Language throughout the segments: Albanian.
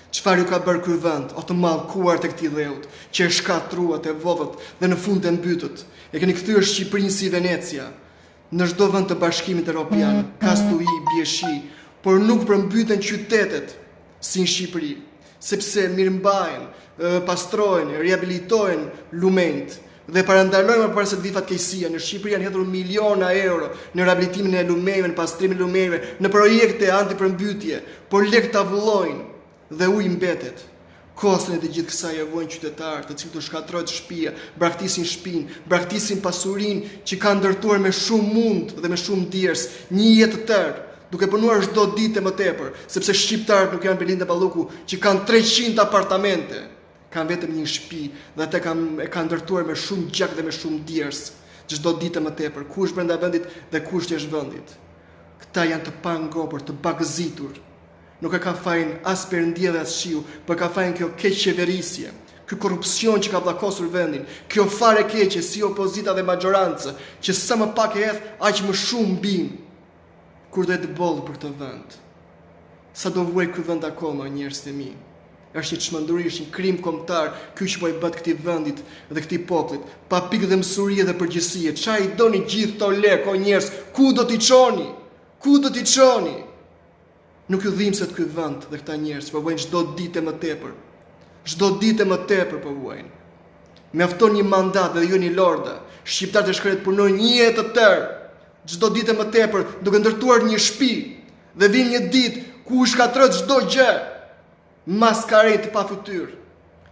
Çfarë ju ka bërë ky vend, o të mallkuar të këtij dheut, që e shkatruat e vodhët dhe në fund e mbytët, e keni kthyer Shqipërinë si Venecia. Në çdo vend të Bashkimit Evropian ka stuhi, bie shi, por nuk përmbyten qytetet si në Shqipëri, sepse mirëmbajnë, pastrojnë, riabilitojnë lumenjt dhe parandalojnë para se të vi fatkeqësia. Në Shqipëri janë hedhur miliona euro në riabilitimin e lumenjve, në pastrimin e lumenjve, në projekte antipërmbytje, por lekë tavullojnë dhe ujë mbetet. Kostën e të gjithë kësaj e vojnë qytetarë, të cilët u shkatrojnë shtëpia, braktisin shtëpinë, braktisin pasurinë që kanë ndërtuar me shumë mund dhe me shumë djers, një jetë të tërë, duke punuar çdo ditë më tepër, sepse shqiptarët nuk janë Belinda Balluku që kanë 300 apartamente, kanë vetëm një shtëpi dhe atë kanë ndërtuar me shumë gjak dhe me shumë djers, çdo ditë më tepër, kush brenda vendit dhe kush jashtë vendit. Këta janë të pangopur, të bagëzitur. Nuk e ka fajin as Perëndia dhe as shiu, por ka fajin kjo keq qeverisje, ky korrupsion që ka bllakosur vendin, kjo fare keqe si opozita dhe majorancë, që sa më pak e hedh, aq më shumë mbin. Kur do të boll për këtë vend? Sa do vuaj ky vend akoma, njerëz të mi? Është një çmenduri, është një krim kombëtar, ky që po i bët këtij vendit dhe këtij popullit, pa pikë dhe mësurie dhe përgjegjësie. Çfarë i doni gjithë këto lekë, o njerëz? Ku do t'i çoni? Ku do t'i çoni? Nuk ju dhimbset ky vend dhe këta njerëz, po vuajnë çdo ditë më tepër. Çdo ditë më tepër po vuajnë. Mjafton një mandat dhe ju një lorda. Shqiptarët e shkret punojnë një jetë të tërë, çdo ditë më tepër, duke ndërtuar një shtëpi. Dhe vjen një ditë ku u shkatërrohet çdo gjë. Maskaret pa fytyrë.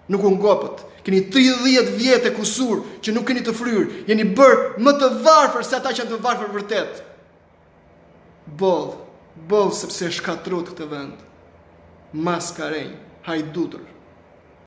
Nuk u ngopët. Keni 30 vjet e kusur që nuk keni të fryrë. Jeni bërë më të varfër se ata që janë të varfër vërtet. Boll sepse shkatrot këtë vend. Maskarej, hajdutër.